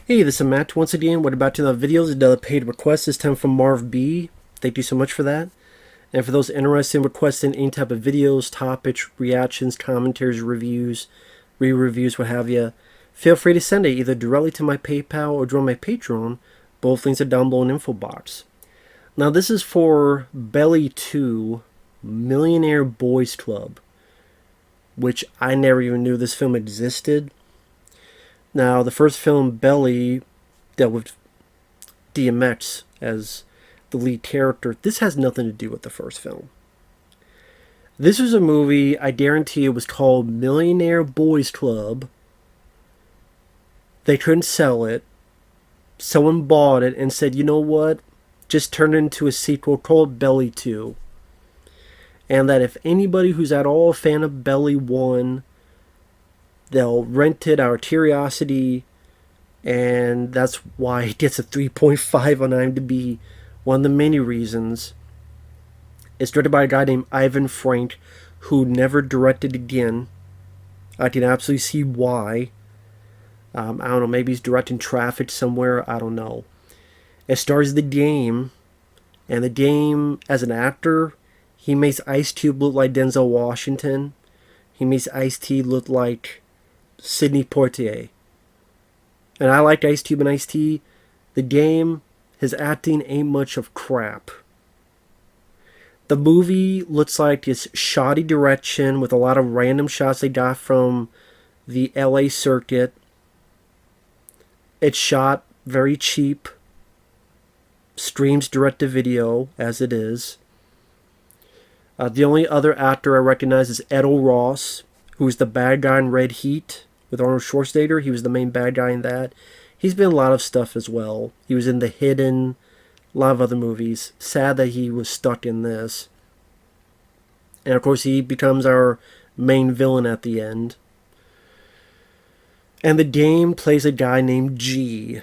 Hey, this is Matt once again. What about another videos? Another paid request this time from Marv B. Thank you so much for that. And for those interested in requesting any type of videos, topics, reactions, commentaries, reviews, re-reviews, what have you, feel free to send it either directly to my PayPal or join my Patreon. Both links are down below in the info box. Now this is for Belly 2, Millionaire Boyz Club, which I never even knew this film existed. Now, the first film, Belly, dealt with DMX as the lead character. This has nothing to do with the first film. This was a movie, I guarantee it was called Millionaire Boyz Club. They couldn't sell it. Someone bought it and said, you know what? Just turn it into a sequel called Belly 2. And that if anybody who's at all a fan of Belly 1, they'll rent it out of curiosity, and that's why it gets a 3.5 on IMDb. One of the many reasons. It's directed by a guy named Ivan Frank, who never directed again. I can absolutely see why. I don't know, maybe he's directing Traffic somewhere, I don't know. It stars The Game, and The Game, as an actor, he makes Ice Cube look like Denzel Washington. He makes Ice-T look like Sidney Poitier. And I like Ice Cube and Ice-T. The Game, his acting ain't much of crap. The movie looks like it's shoddy direction with a lot of random shots they got from the LA circuit. It's shot very cheap. Streams direct to video as it is. The only other actor I recognize is Edo Ross, who's the bad guy in Red Heat with Arnold Schwarzenegger. He was the main bad guy in that. He's been in a lot of stuff as well. He was in The Hidden, a lot of other movies. Sad that he was stuck in this. And of course he becomes our main villain at the end. And The Game plays a guy named G.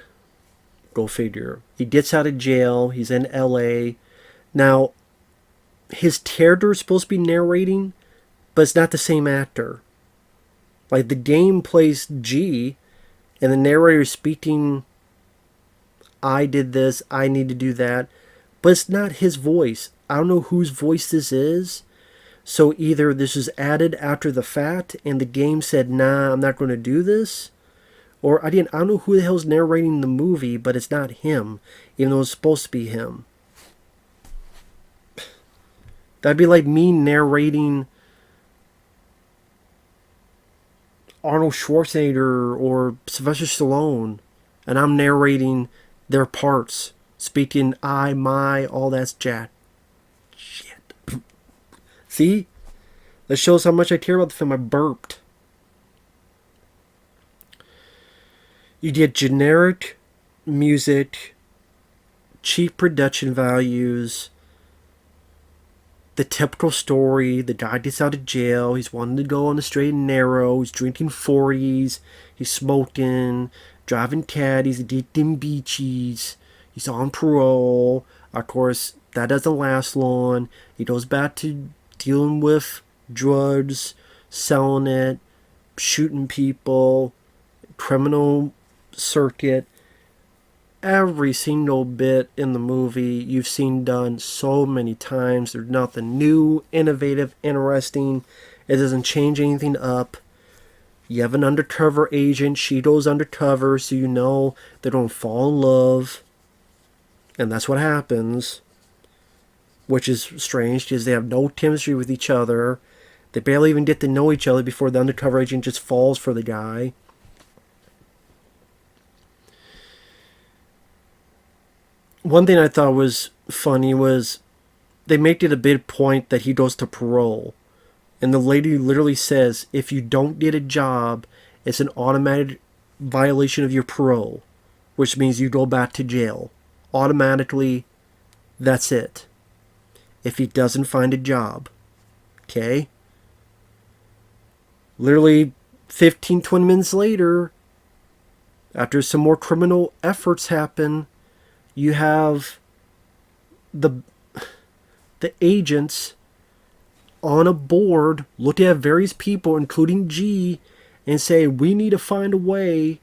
Go figure. He gets out of jail. He's in LA. Now, his character is supposed to be narrating, but it's not the same actor. Like, The Game plays G, and the narrator is speaking, I did this, I need to do that, but it's not his voice. I don't know whose voice this is, so either this is added after the fact, and The Game said, nah, I'm not going to do this, or I don't know who the hell's narrating the movie, but it's not him, even though it's supposed to be him. That'd be like me narrating Arnold Schwarzenegger or Sylvester Stallone, and I'm narrating their parts, speaking I, my, all that's jack. Shit. See? That shows how much I care about the film. I burped. You get generic music, cheap production values, the typical story. The guy gets out of jail. He's wanting to go on the straight and narrow. He's drinking 40s. He's smoking, driving caddies, eating beaches. He's on parole. Of course, that doesn't last long. He goes back to dealing with drugs, selling it, shooting people, criminal circuit. Every single bit in the movie you've seen done so many times. There's nothing new, innovative, interesting. It doesn't change anything up. You have an undercover agent. She goes undercover, so you know they don't fall in love. And that's what happens. Which is strange, because they have no chemistry with each other. They barely even get to know each other before the undercover agent just falls for the guy. One thing I thought was funny was they make it a big point that he goes to parole. And the lady literally says, if you don't get a job, it's an automatic violation of your parole. Which means you go back to jail. Automatically, that's it. If he doesn't find a job. Okay? Literally 15-20 minutes later, after some more criminal efforts happen, you have the agents on a board looking at various people, including G, and say, we need to find a way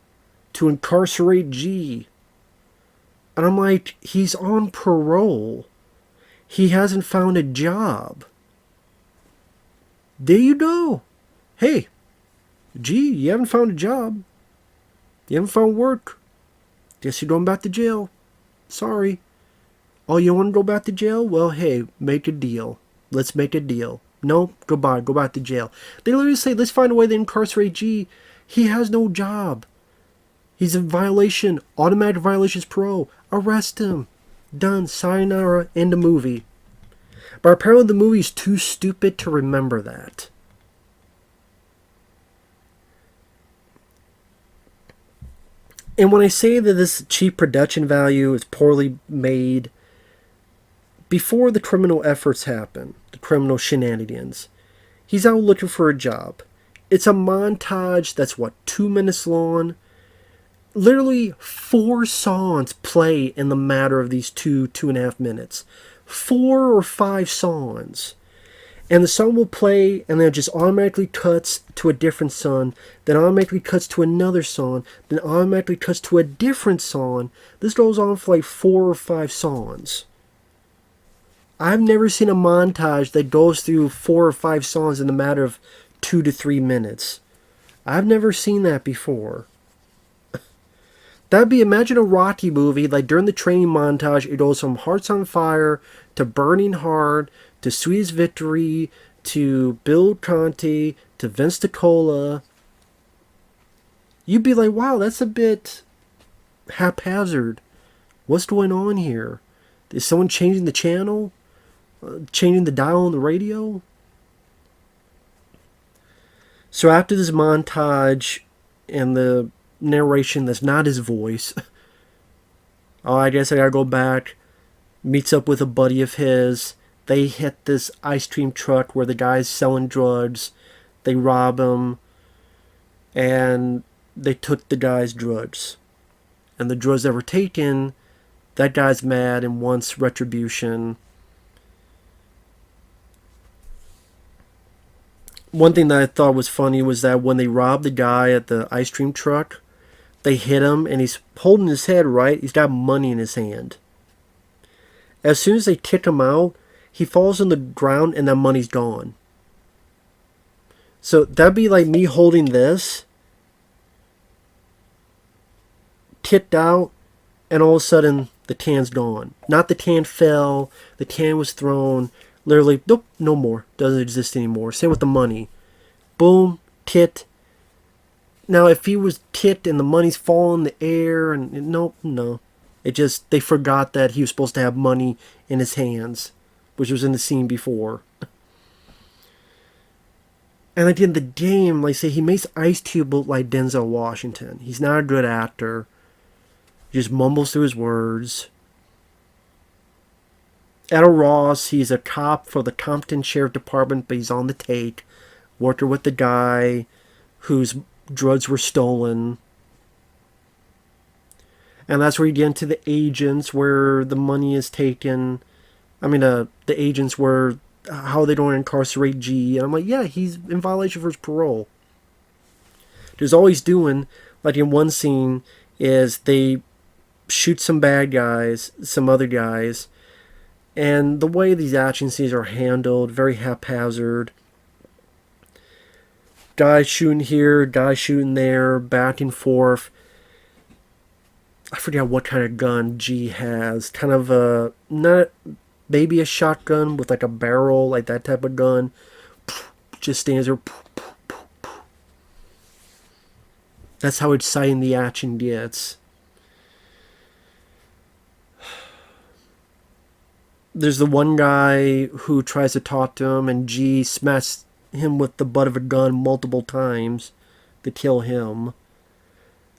to incarcerate G. And I'm like, he's on parole. He hasn't found a job. There you go. Hey, G, you haven't found a job. You haven't found work. Guess you're going back to jail. Sorry. Oh, you want to go back to jail? Well, hey, make a deal. Let's make a deal. No, goodbye. Go back to jail. They literally say, let's find a way to incarcerate G. He has no job. He's in violation. Automatic violations pro. Arrest him. Done. Sayonara. End the movie. But apparently the movie's too stupid to remember that. And when I say that this cheap production value is poorly made, before the criminal efforts happen, the criminal shenanigans, he's out looking for a job. It's a montage that's, 2 minutes long? Literally 4 songs play in the matter of these 2.5 minutes. 4 or 5 songs. And the song will play, and then it just automatically cuts to a different song, then automatically cuts to another song, then automatically cuts to a different song. This goes on for like 4 or 5 songs. I've never seen a montage that goes through 4 or 5 songs in the matter of 2 to 3 minutes. I've never seen that before. That'd be, imagine a Rocky movie, like during the training montage, it goes from Hearts on Fire to Burning Hard to Sweetest Victory to Bill Conti to Vince DiCola. You'd be like, wow, that's a bit haphazard. What's going on here? Is someone changing the channel? Changing the dial on the radio? So after this montage and the narration that's not his voice, oh, I guess I gotta go back, meets up with a buddy of his. They hit this ice cream truck where the guy's selling drugs. They rob him, and they took the guy's drugs. And the drugs that were taken, that guy's mad and wants retribution. One thing that I thought was funny was that when they robbed the guy at the ice cream truck, they hit him, and he's holding his head, right? He's got money in his hand. As soon as they kick him out, he falls on the ground, and that money's gone. So that'd be like me holding this, kicked out, and all of a sudden, the can's gone. Not the can fell, the can was thrown, literally, nope, no more. Doesn't exist anymore. Same with the money. Boom, tit. Now, if he was tit and the money's falling in the air, and nope, no. It just, they forgot that he was supposed to have money in his hands, which was in the scene before. And at the end of the game, like I say, he makes Ice Cube look like Denzel Washington. He's not a good actor. He just mumbles through his words. Earl Ross, he's a cop for the Compton Sheriff Department, but he's on the take, working with the guy whose drugs were stolen. And that's where you get into the agents, where the money is taken. I mean, the agents were, how they don't incarcerate G. And I'm like, yeah, he's in violation for his parole. There's all he's doing, like in one scene, is they shoot some bad guys, some other guys. And the way these action scenes are handled, very haphazard. Guy shooting here, guy shooting there, back and forth. I forget what kind of gun G has. Kind of a, not maybe a shotgun with like a barrel, like that type of gun. Just stands there. That's how exciting the action gets. There's the one guy who tries to talk to him, and G smashes him with the butt of a gun multiple times to kill him.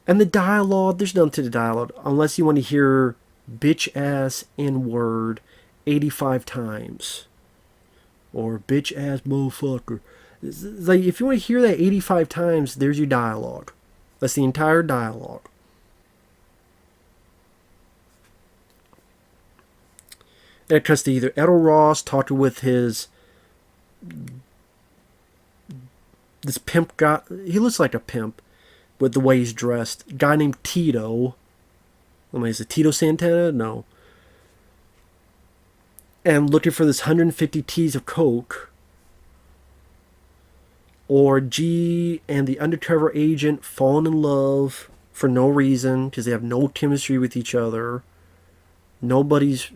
And the dialogue, there's nothing to the dialogue, unless you want to hear bitch ass N-word 85 times. Or bitch ass motherfucker. It's like, if you want to hear that 85 times, there's your dialogue. That's the entire dialogue. It cuts to either Earl Ross talking with this pimp guy. He looks like a pimp with the way he's dressed. A guy named Tito. I mean, is it Tito Santana? No. And looking for this 150 T's of coke. Or G and the undercover agent falling in love for no reason because they have no chemistry with each other. Nobody's...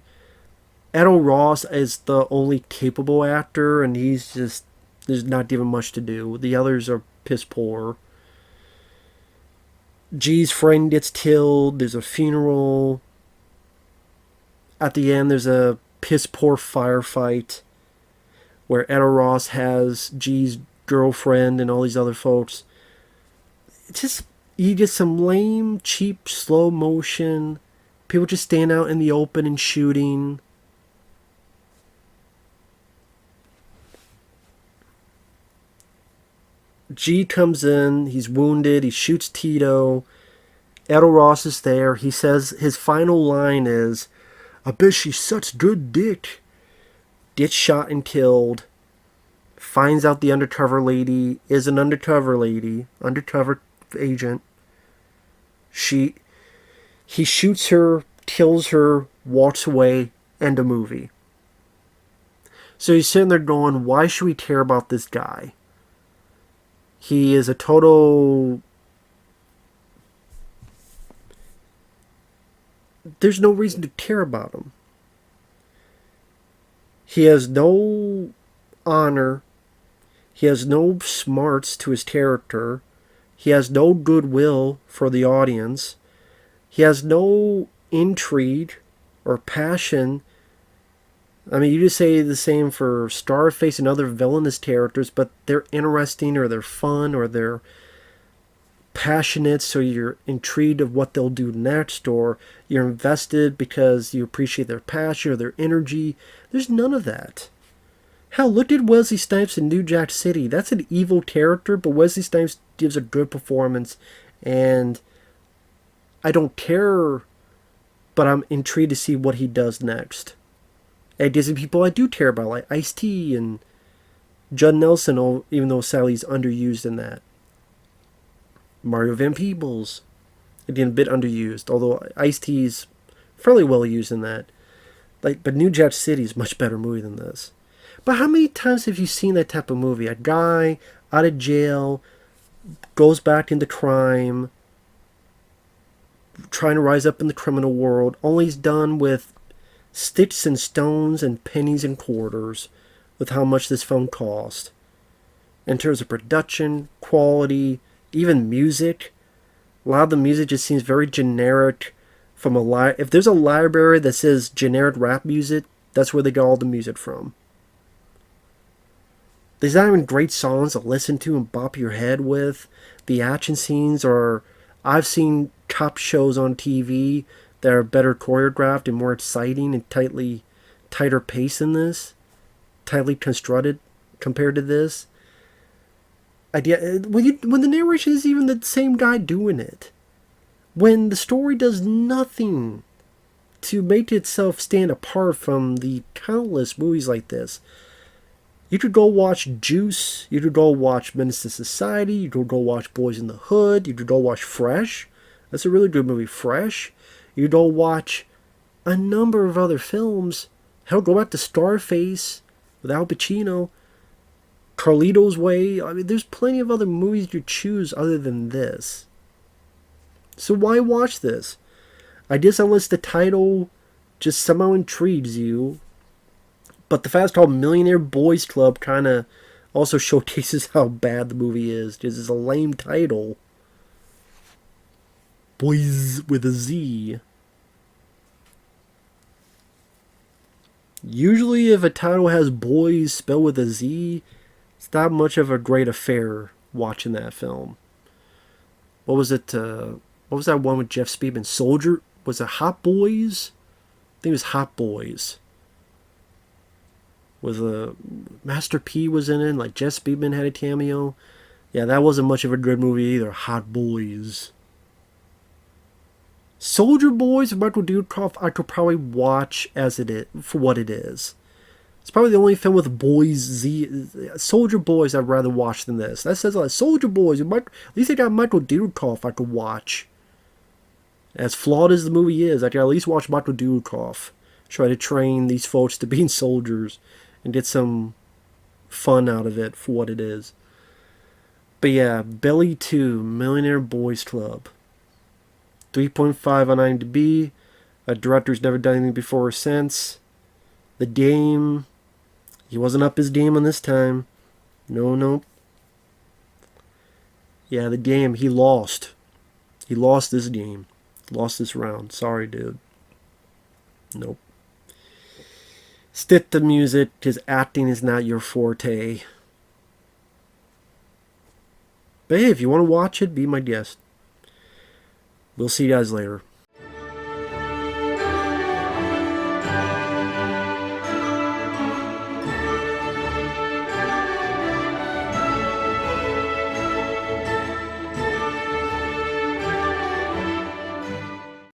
Edo Ross is the only capable actor, and he's just... There's not given much to do. The others are piss poor. G's friend gets killed. There's a funeral. At the end, there's a piss poor firefight where Edo Ross has G's girlfriend and all these other folks. It's just, you get some lame, cheap, slow motion. People just stand out in the open and shooting. G comes in, he's wounded, he shoots Tito. Edo Ross is there. He says, his final line is, "I bet she's such good dick." Gets shot and killed. Finds out the undercover lady is an undercover lady, undercover agent. He shoots her, kills her, walks away, end of movie. So he's sitting there going, why should we care about this guy? He is a total... There's no reason to care about him. He has no honor. He has no smarts to his character. He has no goodwill for the audience. He has no intrigue or passion. I mean, you just say the same for Starface and other villainous characters, but they're interesting or they're fun or they're passionate, so you're intrigued of what they'll do next, or you're invested because you appreciate their passion or their energy. There's none of that. Hell, look at Wesley Snipes in New Jack City. That's an evil character, but Wesley Snipes gives a good performance, and I don't care, but I'm intrigued to see what he does next. And Disney people I do care about, like Ice-T and Judd Nelson, even though sadly he's underused in that. Mario Van Peebles, again, a bit underused, although Ice-T's fairly well used in that. But New Jack City is a much better movie than this. But how many times have you seen that type of movie? A guy out of jail, goes back into crime, trying to rise up in the criminal world, only he's done with sticks and stones and pennies and quarters with how much this film cost. In terms of production, quality, even music, a lot of the music just seems very generic. If there's a library that says generic rap music, that's where they got all the music from. There's not even great songs to listen to and bop your head with. The action scenes are... I've seen cop shows on TV that are better choreographed and more exciting and tighter pace than this. Tightly constructed compared to this. When the narration is even the same guy doing it. When the story does nothing to make itself stand apart from the countless movies like this. You could go watch Juice. You could go watch Menace to Society. You could go watch Boys in the Hood. You could go watch Fresh. That's a really good movie, Fresh. You could go watch a number of other films. Hell, go back to Scarface with Al Pacino. Carlito's Way. I mean, there's plenty of other movies you choose other than this. So why watch this? I guess unless the title just somehow intrigues you. But the fact it's called Millionaire Boyz Club kind of also showcases how bad the movie is. Because it's a lame title. Boys with a Z. Usually if a title has boys spelled with a Z, it's not much of a great affair watching that film. What was it? What was that one with Jeff Speedman? Soldier? Was it Hot Boys? I think it was Hot Boys. Master P was in it, like Jeff Speedman had a cameo. Yeah, that wasn't much of a good movie either. Hot Boys. Soldier Boys with Michael Dudikoff I could probably watch as it is, for what it is. It's probably the only film with Soldier Boys I'd rather watch than this. That says a lot. Soldier Boys. At least they got Michael Dudikoff I could watch. As flawed as the movie is, I could at least watch Michael Dudikoff try to train these folks to being soldiers and get some fun out of it for what it is. But yeah, Belly 2, Millionaire Boyz Club. 3.5 on IMDb. A director's never done anything before or since. The Dame, he wasn't up his game on this time. No. Yeah, the Dame, he lost. He lost this game. Lost this round. Sorry, dude. Nope. Stick to music, because acting is not your forte. But hey, if you want to watch it, be my guest. We'll see you guys later.